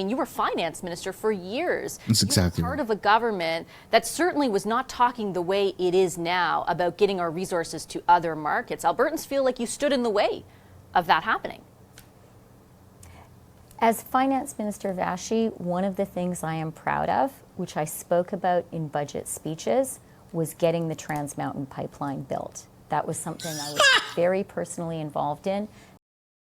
mean, you were finance minister for years. That's exactly you were part of a government that certainly was not talking the way it is now about getting our resources to other markets. Albertans feel like you stood in the way of that happening. As Finance Minister Vashi, one of the things I am proud of, which I spoke about in budget speeches, was getting the Trans Mountain Pipeline built. That was something I was very personally involved in.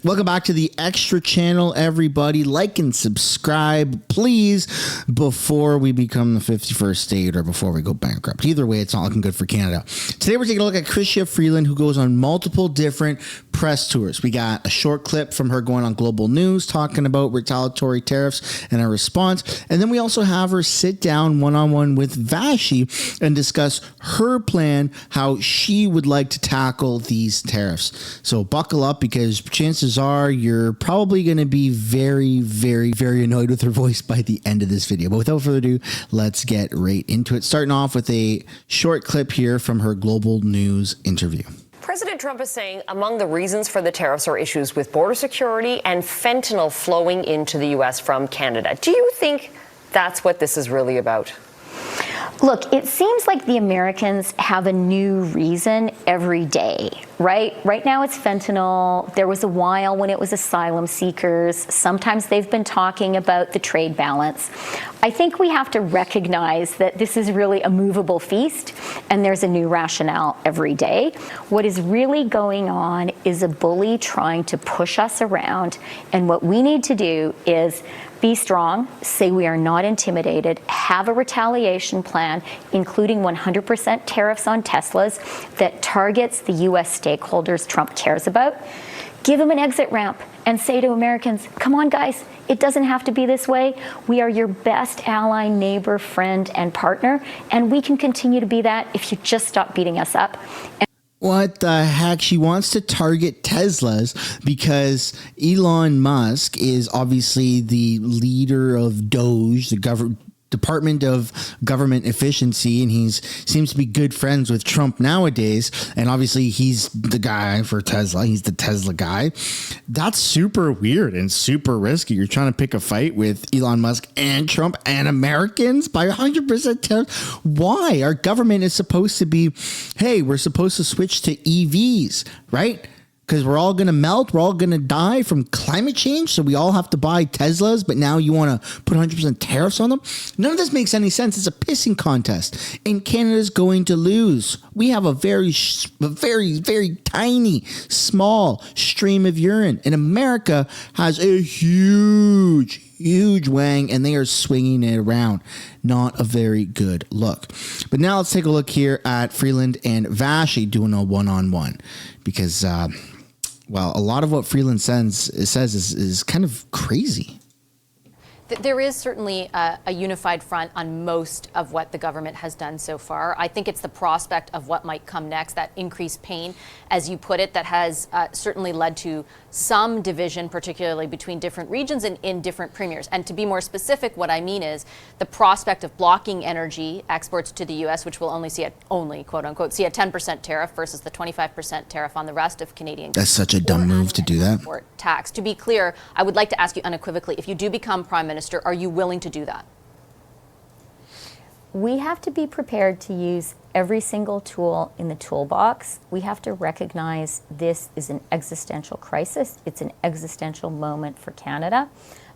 Welcome back to the Extra Channel, everybody. Like and subscribe, please, before we become the 51st state or before we go bankrupt. Either way, it's not looking good for Canada. Today, we're taking a look at Crystia Freeland, who goes on multiple different press tours. We got a short clip from her going on Global News, talking about retaliatory tariffs and a response. And then we also have her sit down one-on-one with Vashi and discuss her plan, how she would like to tackle these tariffs. So buckle up, because chances are you're probably going to be very, very, very annoyed with her voice by the end of this video. But without further ado, let's get right into it. Starting off with a short clip here from her Global News interview. President Trump is saying among the reasons for the tariffs are issues with border security and fentanyl flowing into the U.S. from Canada. Do you think that's what this is really about? Look, it seems like the Americans have a new reason every day, right? Right now it's fentanyl. There was a while when it was asylum seekers. Sometimes they've been talking about the trade balance. I think we have to recognize that this is really a movable feast, and there's a new rationale every day. What is really going on is a bully trying to push us around, and what we need to do is be strong, say we are not intimidated, have a retaliation plan, including 100% tariffs on Teslas that targets the U.S. stakeholders Trump cares about. Give them an exit ramp and say to Americans, come on guys, it doesn't have to be this way. We are your best ally, neighbor, friend, and partner, and we can continue to be that if you just stop beating us up. What the heck? She wants to target Teslas because Elon Musk is obviously the leader of DOGE, the Department of Government Efficiency, and he seems to be good friends with Trump nowadays. And obviously he's the guy for Tesla. He's the Tesla guy. That's super weird and super risky. You're trying to pick a fight with Elon Musk and Trump and Americans by 100% tariff. Why? Our government is supposed to be, hey, we're supposed to switch to EVs, right? Because we're all going to melt. We're all going to die from climate change. So we all have to buy Teslas. But now you want to put 100% tariffs on them? None of this makes any sense. It's a pissing contest. And Canada's going to lose. We have a very, very tiny, small stream of urine. And America has a huge wang, and they are swinging it around. Not a very good look. But now let's take a look here at Freeland and Vashi doing a one-on-one. Because, well, a lot of what Freeland says is kind of crazy. There is certainly a unified front on most of what the government has done so far. I think it's the prospect of what might come next, that increased pain, as you put it, that has certainly led to some division, particularly between different regions and in different premiers. And to be more specific, what I mean is the prospect of blocking energy exports to the U.S., which will only, quote unquote, see a 10% tariff versus the 25% tariff on the rest of Canadian. That's such a dumb move to do that. Export tax. To be clear, I would like to ask you unequivocally, if you do become Prime Minister, are you willing to do that? We have to be prepared to use every single tool in the toolbox. We have to recognize this is an existential crisis. It's an existential moment for Canada.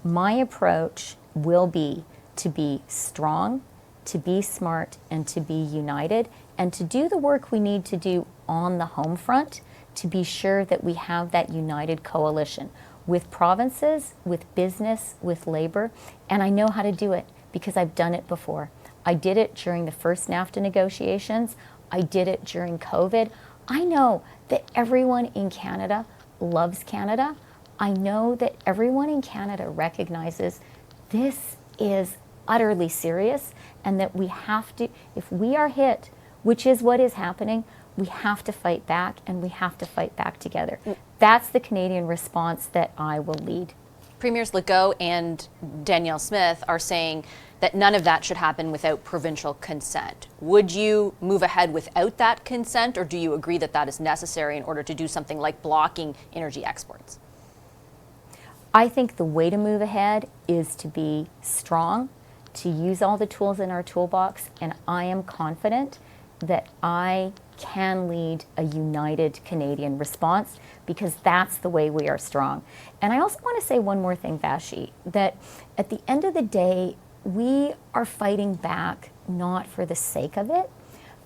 My approach will be to be strong, to be smart, and to be united, and to do the work we need to do on the home front to be sure that we have that united coalition with provinces, with business, with labor, and I know how to do it because I've done it before. I did it during the first NAFTA negotiations. I did it during COVID. I know that everyone in Canada loves Canada. I know that everyone in Canada recognizes this is utterly serious and that we have to, if we are hit, which is what is happening, we have to fight back, and we have to fight back together. That's the Canadian response that I will lead. Premiers Legault and Danielle Smith are saying that none of that should happen without provincial consent. Would you move ahead without that consent, or do you agree that that is necessary in order to do something like blocking energy exports? I think the way to move ahead is to be strong, to use all the tools in our toolbox, and I am confident that I can lead a united Canadian response because that's the way we are strong. And I also want to say one more thing, Vashi, that at the end of the day, we are fighting back not for the sake of it,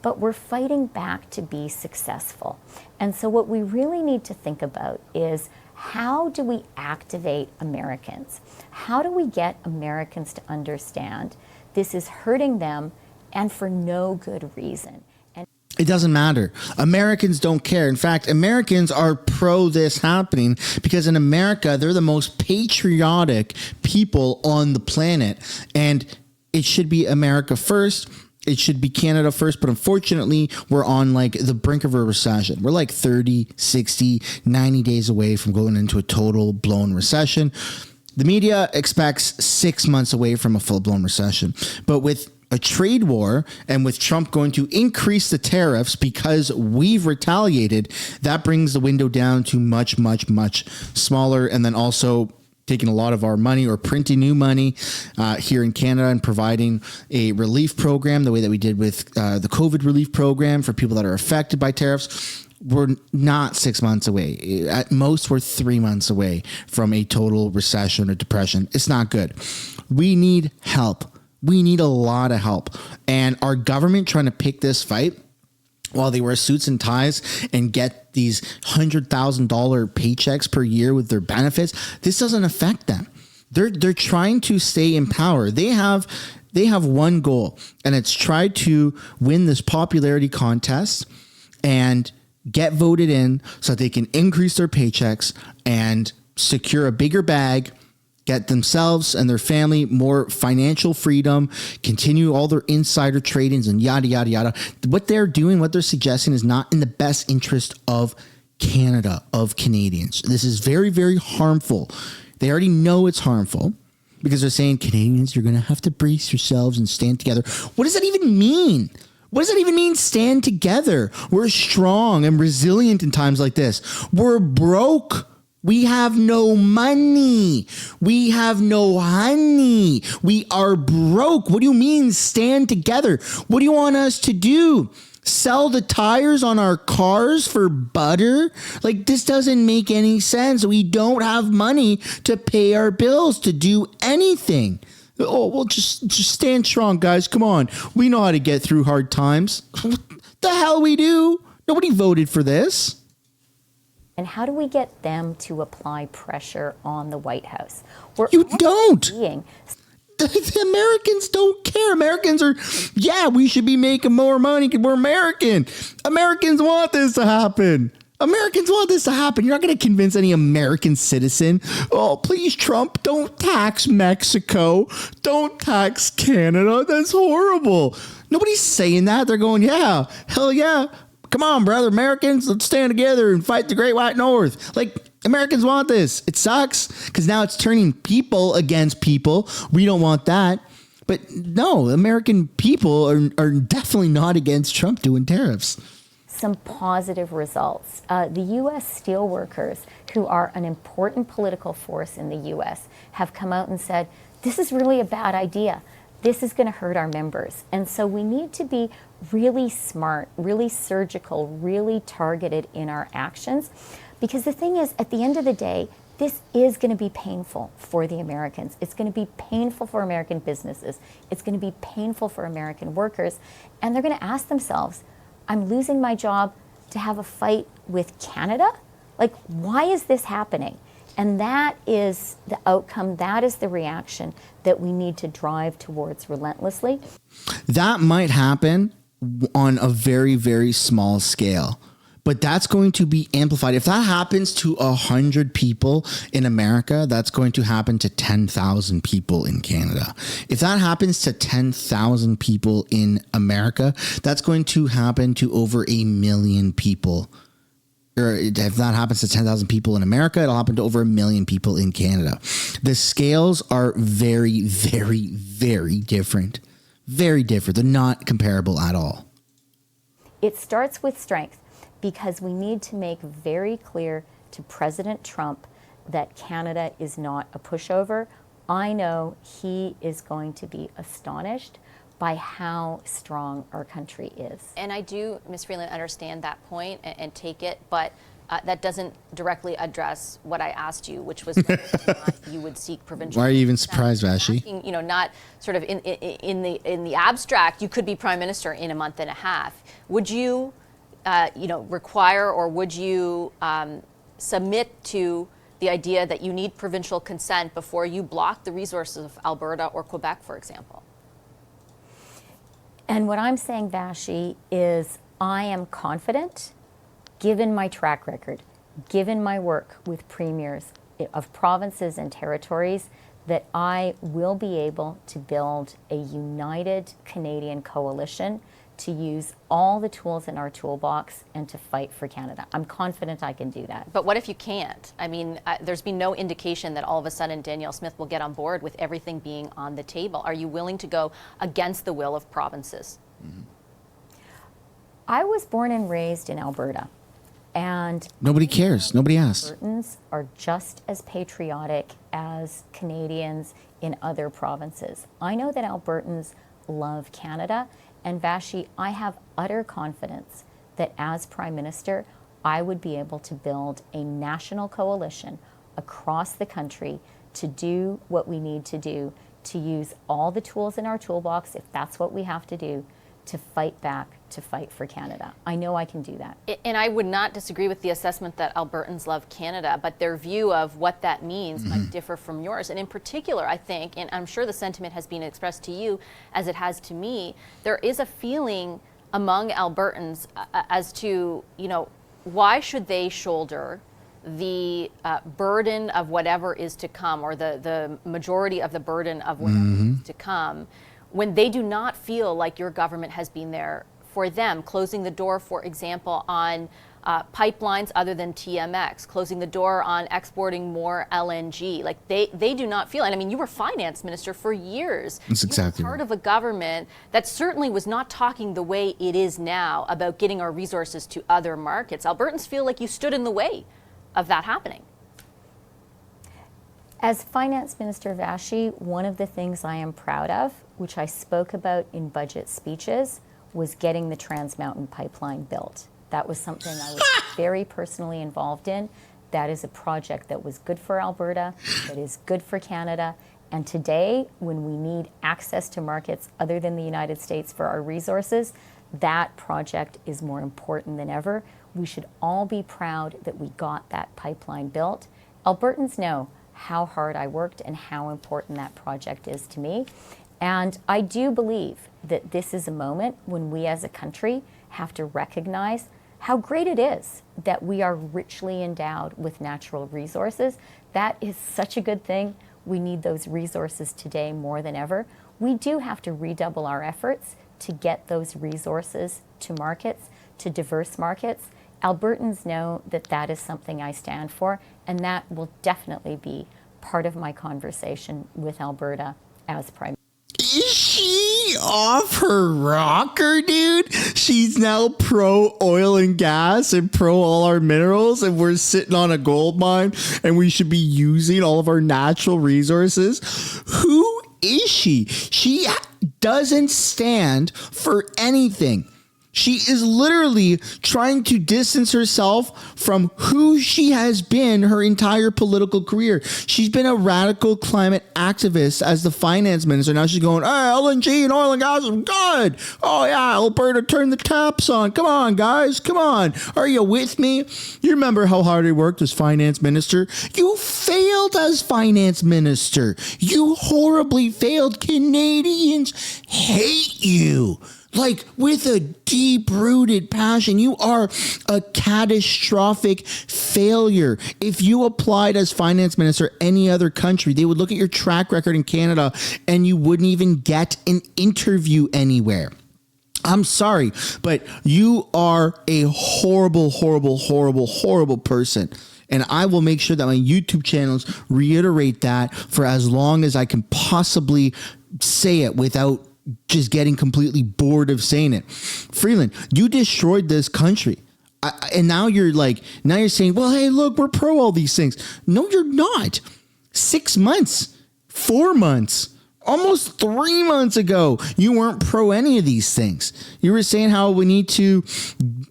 but we're fighting back to be successful. And so what we really need to think about is, how do we activate Americans? How do we get Americans to understand this is hurting them and for no good reason? And it doesn't matter. Americans don't care. In fact, Americans are pro this happening because in America, they're the most patriotic people on the planet. And it should be America first. It should be Canada first, but unfortunately, we're on like the brink of a recession. We're like 30, 60, 90 days away from going into a total blown recession. The media expects 6 months away from a full-blown recession. But with a trade war and with Trump going to increase the tariffs because we've retaliated, that brings the window down to much, much, much smaller. And then also taking a lot of our money or printing new money here in Canada and providing a relief program the way that we did with the COVID relief program for people that are affected by tariffs. We're not 6 months away. At most, we're 3 months away from a total recession or depression. It's not good. We need help. We need a lot of help. And our government trying to pick this fight while they wear suits and ties and get these $100,000 paychecks per year with their benefits, this doesn't affect them. They're trying to stay in power. They have one goal, and it's try to win this popularity contest and get voted in so that they can increase their paychecks and secure a bigger bag, get themselves and their family more financial freedom, continue all their insider tradings and yada, yada, yada. What they're doing, what they're suggesting is not in the best interest of Canada, of Canadians. This is very, very harmful. They already know it's harmful because they're saying, Canadians, you're going to have to brace yourselves and stand together. What does that even mean? What does that even mean, stand together? We're strong and resilient in times like this. We're broke. We have no money. We have no honey. We are broke. What do you mean stand together? What do you want us to do? Sell the tires on our cars for butter? Like, this doesn't make any sense. We don't have money to pay our bills, to do anything. Oh, well, just stand strong, guys. Come on. We know how to get through hard times. What the hell we do? Nobody voted for this. And how do we get them to apply pressure on the White House? You don't. The Americans don't care. Americans are, yeah, we should be making more money because we're American. Americans want this to happen. Americans want this to happen. You're not going to convince any American citizen, oh, please, Trump, don't tax Mexico. Don't tax Canada. That's horrible. Nobody's saying that. They're going, yeah, hell yeah. Come on, brother, Americans, let's stand together and fight the Great White North. Like, Americans want this. It sucks because now it's turning people against people. We don't want that. But no, American people are definitely not against Trump doing tariffs. Some positive results. The U.S. steelworkers, who are an important political force in the U.S., have come out and said, this is really a bad idea. This is going to hurt our members. And so we need to be really smart, really surgical, really targeted in our actions. Because the thing is, at the end of the day, this is going to be painful for the Americans. It's going to be painful for American businesses. It's going to be painful for American workers. And they're going to ask themselves, I'm losing my job to have a fight with Canada? Like, why is this happening? And that is the outcome, that is the reaction that we need to drive towards relentlessly. That might happen on a very, very small scale, but that's going to be amplified. If that happens to 100 people in America, that's going to happen to 10,000 people in Canada. If that happens to 10,000 people in America, that's going to happen to over 1 million people. Or if that happens to 10,000 people in America, it'll happen to over 1 million people in Canada. The scales are very, very, very different. Very different. They're not comparable at all. It starts with strength because we need to make very clear to President Trump that Canada is not a pushover. I know he is going to be astonished by how strong our country is. And I do, Ms. Freeland, understand that point and take it, but that doesn't directly address what I asked you, which was whether or not you would seek provincial. Why are you even surprised, Vashi? Asking, you know, not sort of in the abstract. You could be prime minister in a month and a half. Would you, require, or would you submit to the idea that you need provincial consent before you block the resources of Alberta or Quebec, for example? And what I'm saying, Vashi, is I am confident, given my track record, given my work with premiers of provinces and territories, that I will be able to build a united Canadian coalition to use all the tools in our toolbox and to fight for Canada. I'm confident I can do that. But what if you can't? I mean, there's been no indication that all of a sudden Danielle Smith will get on board with everything being on the table. Are you willing to go against the will of provinces? Mm-hmm. I was born and raised in Alberta. And Nobody cares. Nobody asks. Albertans are just as patriotic as Canadians in other provinces. I know that Albertans love Canada, and Vashi, I have utter confidence that as Prime Minister, I would be able to build a national coalition across the country to do what we need to do, to use all the tools in our toolbox, if that's what we have to do, to fight back, to fight for Canada. I know I can do that. And I would not disagree with the assessment that Albertans love Canada, but their view of what that means might differ from yours. And in particular, I think, and I'm sure the sentiment has been expressed to you as it has to me, there is a feeling among Albertans as to, why should they shoulder the burden of whatever is to come, or the majority of the burden of whatever is to come, when they do not feel like your government has been there for them, closing the door, for example, on pipelines other than TMX, closing the door on exporting more LNG. Like they do not feel, and I mean, you were finance minister for years. That's exactly you were part right. of a government that certainly was not talking the way it is now about getting our resources to other markets. Albertans feel like you stood in the way of that happening. As Finance Minister, Vashi, one of the things I am proud of, which I spoke about in budget speeches, was getting the Trans Mountain Pipeline built. That was something I was very personally involved in. That is a project that was good for Alberta, that is good for Canada. And today, when we need access to markets other than the United States for our resources, that project is more important than ever. We should all be proud that we got that pipeline built. Albertans know how hard I worked and how important that project is to me. And I do believe that this is a moment when we as a country have to recognize how great it is that we are richly endowed with natural resources. That is such a good thing. We need those resources today more than ever. We do have to redouble our efforts to get those resources to markets, to diverse markets. Albertans know that that is something I stand for, and that will definitely be part of my conversation with Alberta as Prime Minister. Is she off her rocker, dude? She's now pro oil and gas and pro all our minerals, and we're sitting on a gold mine and we should be using all of our natural resources. Who is she? She doesn't stand for anything. She is literally trying to distance herself from who she has been her entire political career. She's been a radical climate activist as the finance minister. Now she's going, LNG and oil and gas is good. Oh, yeah, Alberta, turn the taps on. Come on, guys. Come on. Are you with me? You remember how hard I worked as finance minister? You failed as finance minister. You horribly failed. Canadians hate you. Like, with a deep-rooted passion. You are a catastrophic failure. If you applied as finance minister any other country, they would look at your track record in Canada and you wouldn't even get an interview anywhere. I'm sorry, but you are a horrible, horrible, horrible, horrible person. And I will make sure that my YouTube channels reiterate that for as long as I can possibly say it without just getting completely bored of saying it. Freeland, you destroyed this country. And now you're saying, well, hey, look, we're pro all these things. No, you're not. 6 months, 4 months, almost 3 months ago, you weren't pro any of these things. You were saying how we need to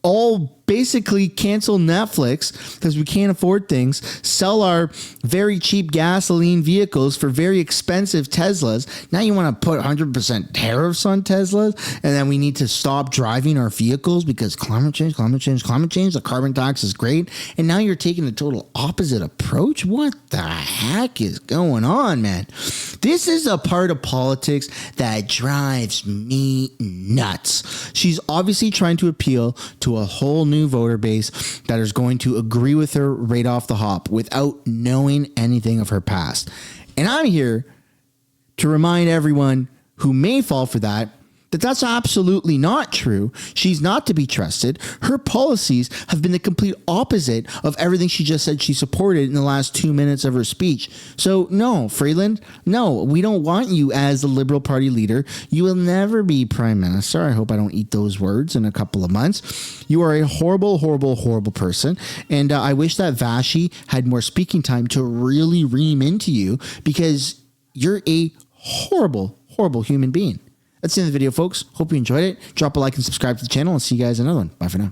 all basically cancel Netflix because we can't afford things, sell our very cheap gasoline vehicles for very expensive Teslas. Now you want to put 100% tariffs on Teslas, and then we need to stop driving our vehicles because climate change, the carbon tax is great. And now you're taking the total opposite approach. What the heck is going on, man? This is a part of politics that drives me nuts. She's obviously trying to appeal to a whole new voter base that is going to agree with her right off the hop without knowing anything of her past. And I'm here to remind everyone who may fall for that that's absolutely not true. She's not to be trusted. Her policies have been the complete opposite of everything she just said she supported in the last 2 minutes of her speech. So no, Freeland, no, we don't want you as the Liberal Party leader. You will never be Prime Minister. I hope I don't eat those words in a couple of months. You are a horrible, horrible, horrible person. And I wish that Vashi had more speaking time to really ream into you because you're a horrible, horrible human being. That's the end of the video, folks. Hope you enjoyed it. Drop a like and subscribe to the channel, and see you guys in another one. Bye for now.